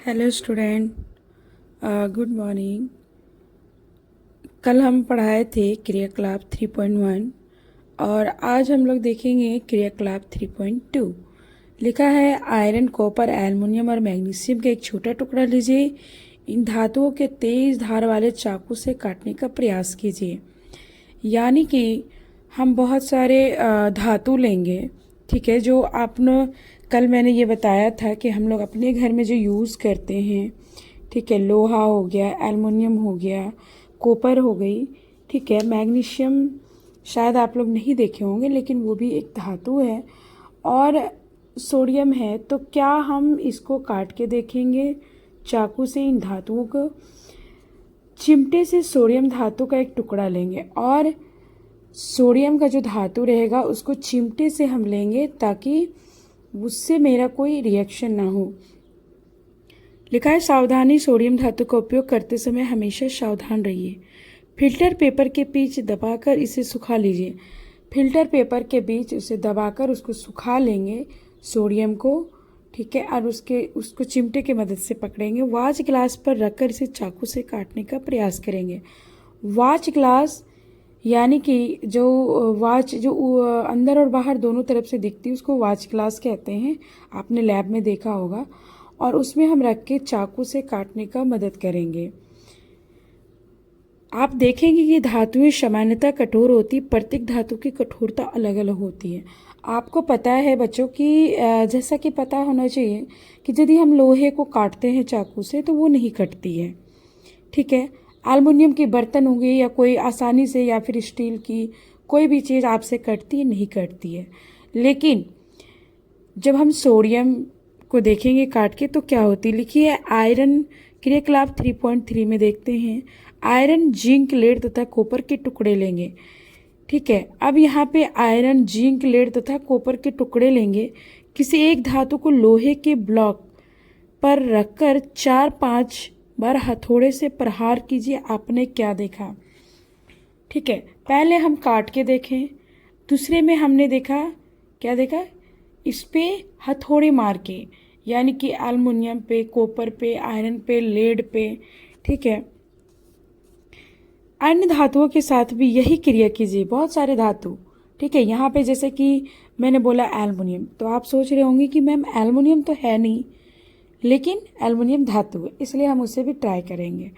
Hello student, good morning. कल हम पढ़ाए थे क्रियाकलाप 3.1 और आज हम लोग देखेंगे क्रियाकलाप 3.2। लिखा है आयरन, कॉपर, एल्युमिनियम और मैग्नीशियम का एक छोटा टुकड़ा लीजिए। इन धातुओं के तेज धार वाले चाकू से काटने का प्रयास कीजिए। यानी कि हम बहुत सारे धातु लेंगे, ठीक है, जो आपने कल मैंने ये बताया था कि हम लोग अपने घर में जो यूज़ करते हैं, ठीक है, लोहा हो गया, एल्युमिनियम हो गया, कॉपर हो गई, ठीक है, मैग्नीशियम शायद आप लोग नहीं देखे होंगे लेकिन वो भी एक धातु है, और सोडियम है। तो क्या हम इसको काट के देखेंगे चाकू से इन धातुओं को। चिमटे से सोडियम धातु का एक टुकड़ा लेंगे और सोडियम का जो धातु रहेगा उसको चिमटे से हम लेंगे ताकि उससे मेरा कोई रिएक्शन ना हो। लिखा है सावधानी, सोडियम धातु का उपयोग करते समय हमेशा सावधान रहिए। फिल्टर पेपर के बीच दबाकर इसे सुखा लीजिए। फिल्टर पेपर के बीच उसे दबाकर उसको सुखा लेंगे सोडियम को, ठीक है, और उसको चिमटे की मदद से पकड़ेंगे। वाच ग्लास पर रखकर इसे चाकू से काटने का प्रयास करेंगे। वाच ग्लास यानी कि जो वाच जो अंदर और बाहर दोनों तरफ से दिखती है उसको वाच ग्लास कहते हैं, आपने लैब में देखा होगा। और उसमें हम रख के चाकू से काटने का मदद करेंगे। आप देखेंगे कि धातुएं सामान्यतः कठोर होती, प्रत्येक धातु की कठोरता अलग अलग होती है। आपको पता है बच्चों कि जैसा कि पता होना चाहिए कि यदि हम लोहे को काटते हैं चाकू से तो वो नहीं कटती है, ठीक है। एल्युमिनियम के बर्तन होंगे या कोई आसानी से, या फिर स्टील की कोई भी चीज़ आपसे कटती है, नहीं कटती है। लेकिन जब हम सोडियम को देखेंगे काट के तो क्या होती है, लिखी है आयरन। क्रियाकलाप 3.3 में देखते हैं आयरन, जिंक, लेड तथा कॉपर के टुकड़े लेंगे, ठीक है। अब यहाँ पे आयरन, जिंक, लेड तथा कॉपर के टुकड़े लेंगे। किसी एक धातु को लोहे के ब्लॉक पर रखकर 4-5 बार हथौड़े से प्रहार कीजिए। आपने क्या देखा, ठीक है। पहले हम काट के देखें, दूसरे में हमने देखा, क्या देखा, इस पे हथौड़े मार के, यानी कि एल्युमिनियम पे, कॉपर पे, आयरन पे, लेड पे, ठीक है। अन्य धातुओं के साथ भी यही क्रिया कीजिए, बहुत सारे धातु, ठीक है। यहाँ पे जैसे कि मैंने बोला एल्युमिनियम, तो आप सोच रहे होंगे कि मैम एल्युमिनियम तो है नहीं, लेकिन एल्युमिनियम धातु है, इसलिए हम उसे भी ट्राई करेंगे।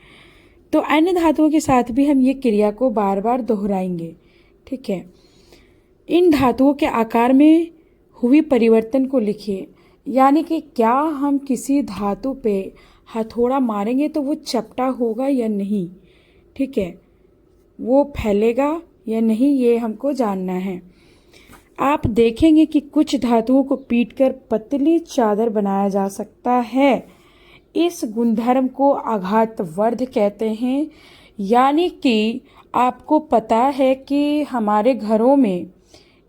तो अन्य धातुओं के साथ भी हम ये क्रिया को बार बार दोहराएंगे, ठीक है। इन धातुओं के आकार में हुई परिवर्तन को लिखिए। यानी कि क्या हम किसी धातु पे हथौड़ा मारेंगे तो वो चपटा होगा या नहीं, ठीक है, वो फैलेगा या नहीं, ये हमको जानना है। आप देखेंगे कि कुछ धातुओं को पीटकर पतली चादर बनाया जा सकता है। इस गुणधर्म को आघातवर्ध कहते हैं। यानी कि आपको पता है कि हमारे घरों में,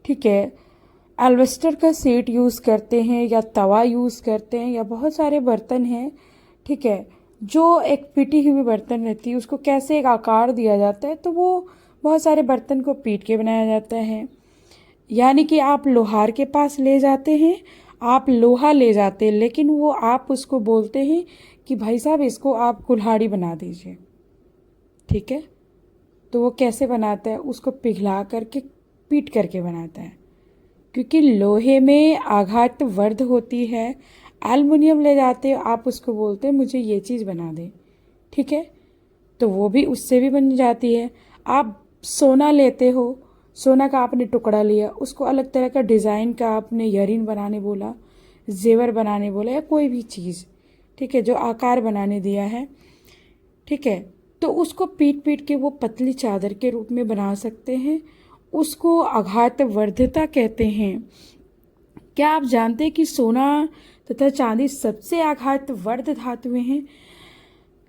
ठीक है, एल्वेस्टर का सीट यूज़ करते हैं या तवा यूज़ करते हैं या बहुत सारे बर्तन हैं, ठीक है, जो एक पिटी हुई बर्तन रहती है उसको कैसे एक आकार दिया जाता है, तो वो बहुत सारे बर्तन को पीट के बनाया जाता है। यानी कि आप लोहार के पास ले जाते हैं, आप लोहा ले जाते हैं, लेकिन वो आप उसको बोलते हैं कि भाई साहब इसको आप कुल्हाड़ी बना दीजिए, ठीक है। तो वो कैसे बनाता है, उसको पिघला करके पीट करके बनाता है, क्योंकि लोहे में आघातवर्ध होती है। एल्युमिनियम ले जाते हो, आप उसको बोलते हैं मुझे ये चीज़ बना दे, ठीक है, तो वो भी उससे भी बन जाती है। आप सोना लेते हो, सोना का आपने टुकड़ा लिया, उसको अलग तरह का डिज़ाइन का आपने ईयरिंग बनाने बोला, जेवर बनाने बोला, या कोई भी चीज़, ठीक है, जो आकार बनाने दिया है, ठीक है, तो उसको पीट पीट के वो पतली चादर के रूप में बना सकते हैं। उसको आघातवर्धता कहते हैं। क्या आप जानते हैं कि सोना तथा चांदी सबसे आघातवर्ध धातुएं हैं।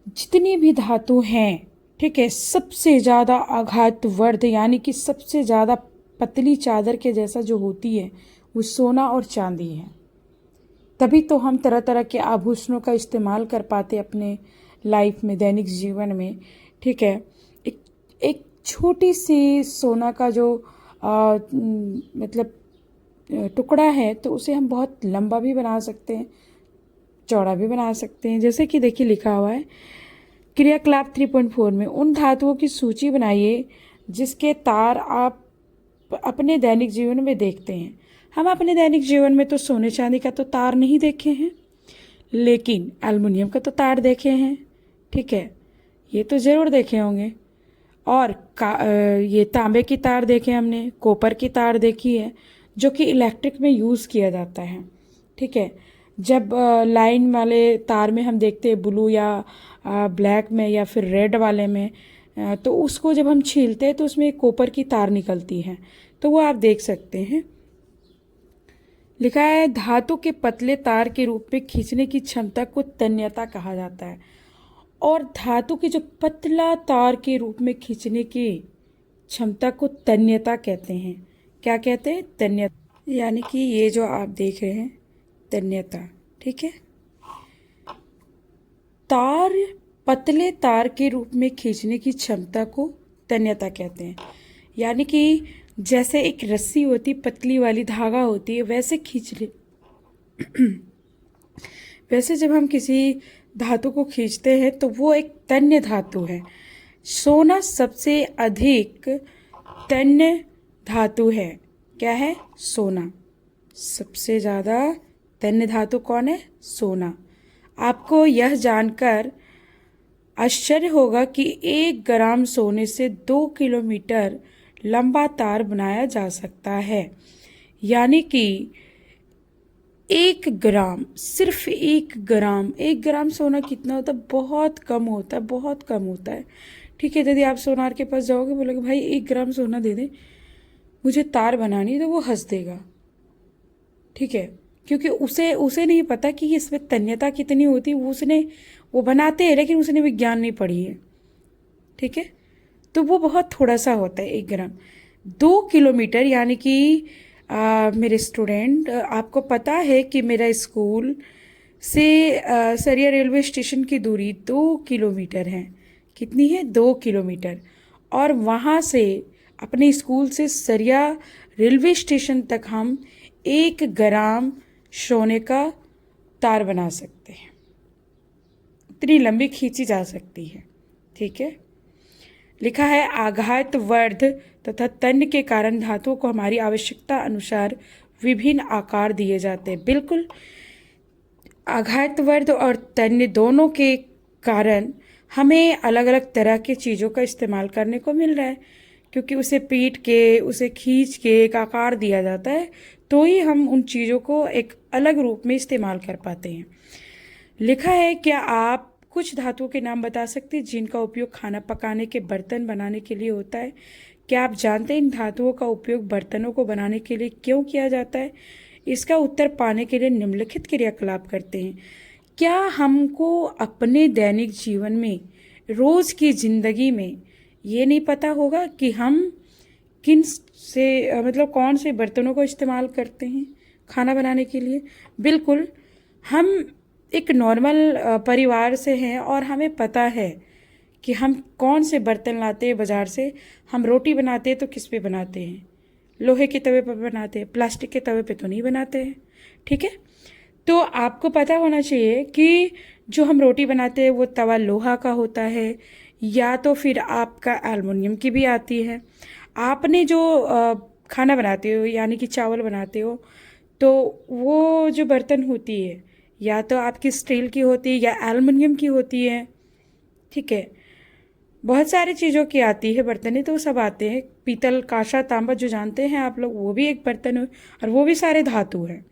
जितनी भी धातु हैं, ठीक है, सबसे ज़्यादा आघातवर्ध यानी कि सबसे ज़्यादा पतली चादर के जैसा जो होती है वो सोना और चांदी है। तभी तो हम तरह तरह के आभूषणों का इस्तेमाल कर पाते अपने लाइफ में, दैनिक जीवन में, ठीक है। एक एक छोटी सी सोना का जो मतलब टुकड़ा है तो उसे हम बहुत लंबा भी बना सकते हैं, चौड़ा भी बना सकते हैं। जैसे कि देखिए लिखा हुआ है क्रियाकलाप 3.4 में उन धातुओं की सूची बनाइए जिसके तार आप अपने दैनिक जीवन में देखते हैं। हम अपने दैनिक जीवन में तो सोने चांदी का तो तार नहीं देखे हैं, लेकिन एल्युमिनियम का तो तार देखे हैं। ठीक है, ये तो ज़रूर देखे होंगे। और ये तांबे की तार देखे हमने, कॉपर की तार देखी है जो कि इलेक्ट्रिक में यूज़ किया जाता है। ठीक है, जब लाइन वाले तार में हम देखते हैं ब्लू या ब्लैक में या फिर रेड वाले में, तो उसको जब हम छीलते हैं तो उसमें एक कॉपर की तार निकलती है, तो वो आप देख सकते हैं। लिखा है धातु के पतले तार के रूप में खींचने की क्षमता को तन्यता कहा जाता है। और धातु के जो पतला तार के रूप में खींचने की क्षमता को तन्यता कहते हैं। क्या कहते हैं? तन्यता। यानी कि ये जो आप देख रहे हैं तन्यता। ठीक है, तार पतले तार के रूप में खींचने की क्षमता को तन्यता कहते हैं। यानी कि जैसे एक रस्सी होती, पतली वाली धागा होती है, वैसे खींच ले वैसे जब हम किसी धातु को खींचते हैं तो वो एक तन्य धातु है। सोना सबसे अधिक तन्य धातु है। क्या है? सोना। सबसे ज़्यादा तन्य धातु कौन है? सोना। आपको यह जानकर आश्चर्य होगा कि 1 ग्राम सोने से 2 किलोमीटर लंबा तार बनाया जा सकता है। यानी कि 1 ग्राम, सिर्फ 1 ग्राम सोना कितना होता है? बहुत कम होता है, बहुत कम होता है। ठीक है, यदि आप सोनार के पास जाओगे, बोलोगे भाई 1 ग्राम सोना दे दे, मुझे तार बनानी, तो वो हंस देगा। ठीक है, क्योंकि उसे नहीं पता कि इसमें तन्यता कितनी होती है। वो बनाते हैं लेकिन उसने विज्ञान नहीं पढ़ी है। ठीक है, तो वो बहुत थोड़ा सा होता है 1 ग्राम। 2 किलोमीटर यानी कि मेरे स्टूडेंट, आपको पता है कि मेरा स्कूल से सरिया रेलवे स्टेशन की दूरी 2 किलोमीटर है। कितनी है? 2 किलोमीटर। और वहाँ से अपने स्कूल से सरिया रेलवे स्टेशन तक हम 1 ग्राम सोने का तार बना सकते हैं। इतनी लंबी खींची जा सकती है। ठीक है, लिखा है आघात वर्ध तथा तन्य के कारण धातुओं को हमारी आवश्यकता अनुसार विभिन्न आकार दिए जाते हैं। बिल्कुल, आघात वर्ध और तन्य दोनों के कारण हमें अलग अलग तरह की चीज़ों का इस्तेमाल करने को मिल रहा है, क्योंकि उसे पीट के, उसे खींच के एक आकार दिया जाता है, तो ही हम उन चीज़ों को एक अलग रूप में इस्तेमाल कर पाते हैं। लिखा है क्या आप कुछ धातुओं के नाम बता सकते हैं जिनका उपयोग खाना पकाने के बर्तन बनाने के लिए होता है? क्या आप जानते हैं इन धातुओं का उपयोग बर्तनों को बनाने के लिए क्यों किया जाता है? इसका उत्तर पाने के लिए निम्नलिखित क्रियाकलाप करते हैं। क्या हमको अपने दैनिक जीवन में, रोज़ की ज़िंदगी में ये नहीं पता होगा कि हम किन से मतलब कौन से बर्तनों को इस्तेमाल करते हैं खाना बनाने के लिए? बिल्कुल, हम एक नॉर्मल परिवार से हैं और हमें पता है कि हम कौन से बर्तन लाते हैं बाज़ार से। हम रोटी बनाते हैं तो किस पे बनाते हैं? लोहे के तवे पर बनाते हैं, प्लास्टिक के तवे पे तो नहीं बनाते हैं। ठीक है, तो आपको पता होना चाहिए कि जो हम रोटी बनाते हैं वो तवा लोहा का होता है, या तो फिर आपका एल्युमिनियम की भी आती है। आपने जो खाना बनाते हो यानी कि चावल बनाते हो, तो वो जो बर्तन होती है या तो आपकी स्टील की होती है या एल्युमिनियम की होती है। ठीक है, बहुत सारी चीज़ों की आती है बर्तनें, तो सब आते हैं। पीतल, कांसा, तांबा जो जानते हैं आप लोग, वो भी एक बर्तन है और वो भी सारे धातु हैं।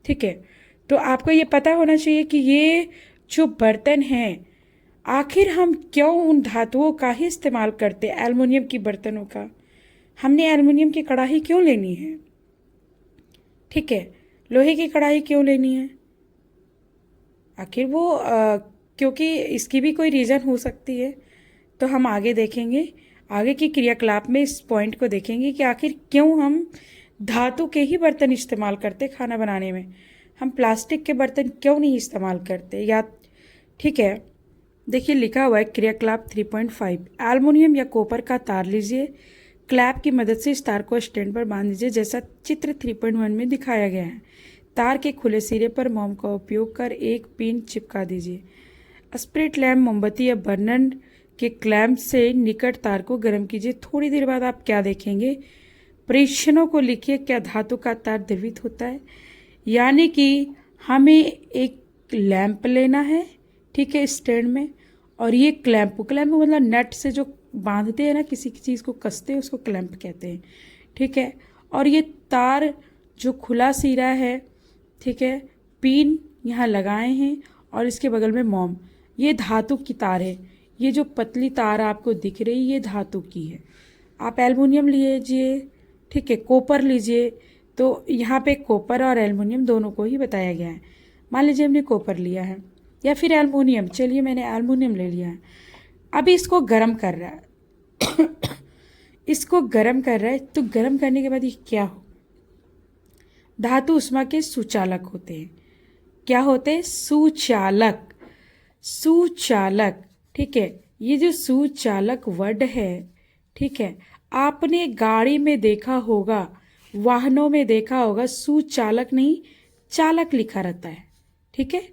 ठीक है, तो आपको ये पता होना चाहिए कि ये जो बर्तन हैं, आखिर हम क्यों उन धातुओं का ही इस्तेमाल करते हैं, एल्युमिनियम की बर्तनों का। हमने एल्युमिनियम की कढ़ाई क्यों लेनी है? ठीक है, लोहे की कढ़ाई क्यों लेनी है? आखिर वो क्योंकि इसकी भी कोई रीज़न हो सकती है। तो हम आगे देखेंगे, आगे की क्रियाकलाप में इस पॉइंट को देखेंगे कि आखिर क्यों हम धातु के ही बर्तन इस्तेमाल करते खाना बनाने में, हम प्लास्टिक के बर्तन क्यों नहीं इस्तेमाल करते। या ठीक है, देखिए लिखा हुआ है क्रियाकलाप 3.5, एल्युमिनियम या कॉपर का तार लीजिए, क्लैप की मदद से इस तार को स्टैंड पर बांध दीजिए, जैसा चित्र 3.1 में दिखाया गया है। तार के खुले सिरे पर मोम का उपयोग कर एक पिन चिपका दीजिए। स्प्रिट लैम्प मोमबत्ती या बर्नर के क्लैंप से निकट तार को गर्म कीजिए। थोड़ी देर बाद आप क्या देखेंगे, परीक्षणों को लिखिए। क्या धातु का तार द्रवित होता है? यानी कि हमें एक लैंप लेना है, ठीक है, स्टैंड में, और ये क्लैंप मतलब नट से जो बांधते हैं ना, किसी चीज़ को कसते हैं, उसको क्लैंप कहते हैं, ठीक है। और ये तार जो खुला सिरा है, ठीक है, पिन यहाँ लगाए हैं और इसके बगल में मोम, ये धातु की तार है। ये जो पतली तार आपको दिख रही ये धातु की है। आप एल्युमिनियम लीजिए, ठीक है, कॉपर लीजिए, तो यहाँ पे कॉपर और एल्युमिनियम दोनों को ही बताया गया है। मान लीजिए हमने कॉपर लिया है या फिर एल्युमिनियम, चलिए मैंने एल्युमिनियम ले लिया है। अभी इसको गर्म कर रहा है इसको गर्म कर रहा है, तो गर्म करने के बाद ये क्या हो, धातु उष्मा के सुचालक होते हैं। क्या होते हैं? सुचालक। सुचालक, ठीक है। ये जो सुचालक वर्ड है, ठीक है, आपने गाड़ी में देखा होगा, वाहनों में देखा होगा, सुचालक नहीं चालक लिखा रहता है, ठीक है।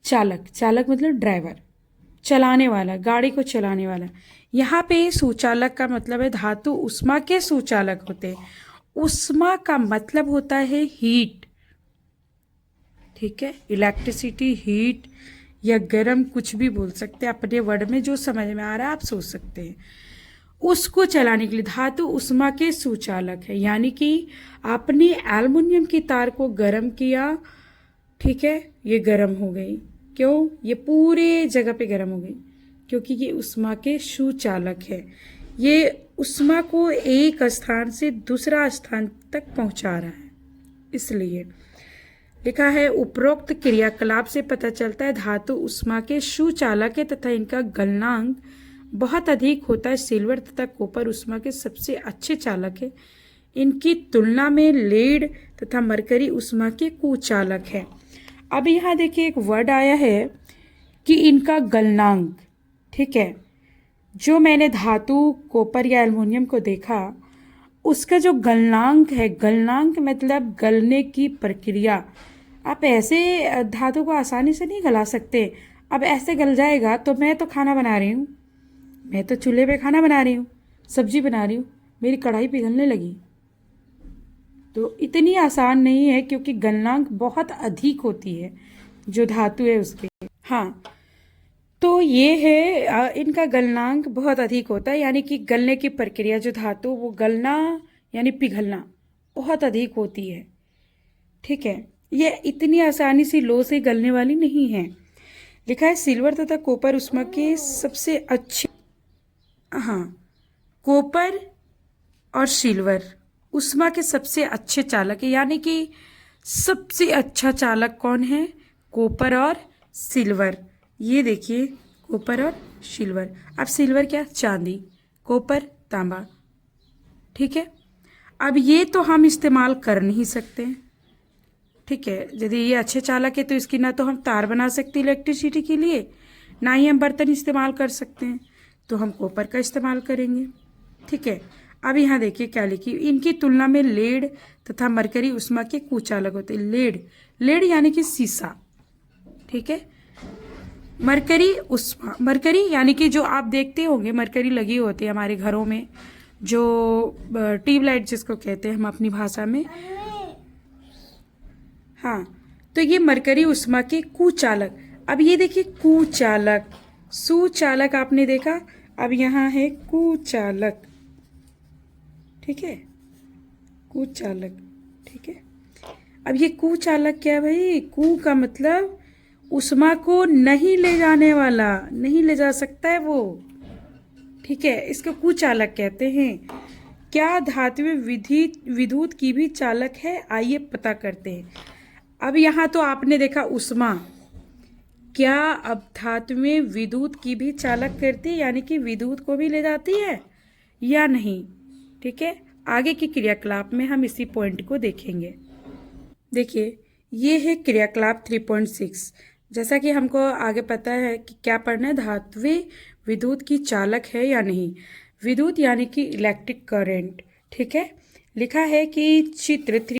चालक, चालक मतलब ड्राइवर, चलाने वाला, गाड़ी को चलाने वाला। यहाँ पे सुचालक का मतलब है धातु उष्मा के सुचालक होते हैं। उष्मा का मतलब होता है हीट, ठीक है, इलेक्ट्रिसिटी, हीट या गर्म, कुछ भी बोल सकते हैं अपने वर्ड में, जो समझ में आ रहा है आप सोच सकते हैं। उसको चलाने के लिए धातु उष्मा के सुचालक है। यानी कि आपने एल्युमिनियम की तार को गर्म किया, ठीक है, ये गर्म हो गई। क्यों? ये पूरे जगह पे गर्म हो गई, क्योंकि ये उष्मा के सुचालक है। ये उष्मा को एक स्थान से दूसरा स्थान तक पहुंचा रहा है, इसलिए लिखा है। उपरोक्त क्रियाकलाप से पता चलता है धातु उष्मा के सुचालक है तथा इनका गलनांक बहुत अधिक होता है। सिल्वर तथा कॉपर उष्मा के सबसे अच्छे चालक है। इनकी तुलना में लेड तथा मरकरी उष्मा के कुचालक है। अब यहाँ देखिए एक वर्ड आया है कि इनका गलनांक, ठीक है। जो मैंने धातु कॉपर या एल्युमिनियम को देखा, उसका जो गलनांक है, गलनांक मतलब गलने की प्रक्रिया। आप ऐसे धातु को आसानी से नहीं गला सकते। अब ऐसे गल जाएगा तो मैं तो खाना बना रही हूँ, मैं तो चूल्हे पे खाना बना रही हूँ, सब्जी बना रही हूँ, मेरी कढ़ाई पिघलने लगी, तो इतनी आसान नहीं है, क्योंकि गलनांक बहुत अधिक होती है जो धातु है उसके। हाँ, तो ये है इनका गलनांक बहुत अधिक होता है, यानी कि गलने की प्रक्रिया, जो धातु वो गलना यानी पिघलना बहुत अधिक होती है, ठीक है। ये इतनी आसानी से लो से गलने वाली नहीं है। लिखा है सिल्वर तथा कॉपर उष्मा के सबसे अच्छे, हाँ, कॉपर और सिल्वर उष्मा के सबसे अच्छे चालक है। यानी कि सबसे अच्छा चालक कौन है? कॉपर और सिल्वर। ये देखिए, कॉपर और सिल्वर। अब सिल्वर क्या? चांदी, कॉपर तांबा, ठीक है। अब ये तो हम इस्तेमाल कर नहीं सकते, ठीक है। यदि ये अच्छे चालक है तो इसकी ना तो हम तार बना सकते इलेक्ट्रिसिटी के लिए, ना ही हम बर्तन इस्तेमाल कर सकते हैं, तो हम कॉपर का इस्तेमाल करेंगे, ठीक है। अब यहाँ देखिए क्या लिखी, इनकी तुलना में लेड तथा मरकरी उष्मा के कुचालक होते हैं। लेड, लेड यानी कि शीशा, ठीक है। मरकरी उष्मा, मरकरी यानी कि जो आप देखते होंगे मरकरी लगी होती है हमारे घरों में, जो ट्यूबलाइट जिसको कहते हैं हम अपनी भाषा में, हाँ, तो ये मरकरी उष्मा के कुचालक। अब ये देखिए कुचालक, सुचालक आपने देखा, अब यहाँ है कुचालक, ठीक है, कुचालक, ठीक है। अब ये कुचालक क्या है भाई? कु का मतलब उष्मा को नहीं ले जाने वाला, नहीं ले जा सकता है वो, ठीक है, इसको कुचालक कहते हैं। क्या धातु में विद्युत की भी चालक है? आइए पता करते हैं। अब यहाँ तो आपने देखा उष्मा, क्या अब धातु में विद्युत की भी चालक करती है, यानी कि विद्युत को भी ले जाती है या नहीं, ठीक है। आगे की क्रियाकलाप में हम इसी पॉइंट को देखेंगे। देखिए ये है क्रियाकलाप 3.6। जैसा कि हमको आगे पता है कि क्या पढ़ना है, धातुएं विद्युत की चालक है या नहीं। विद्युत यानी कि इलेक्ट्रिक करंट, ठीक है। लिखा है कि चित्र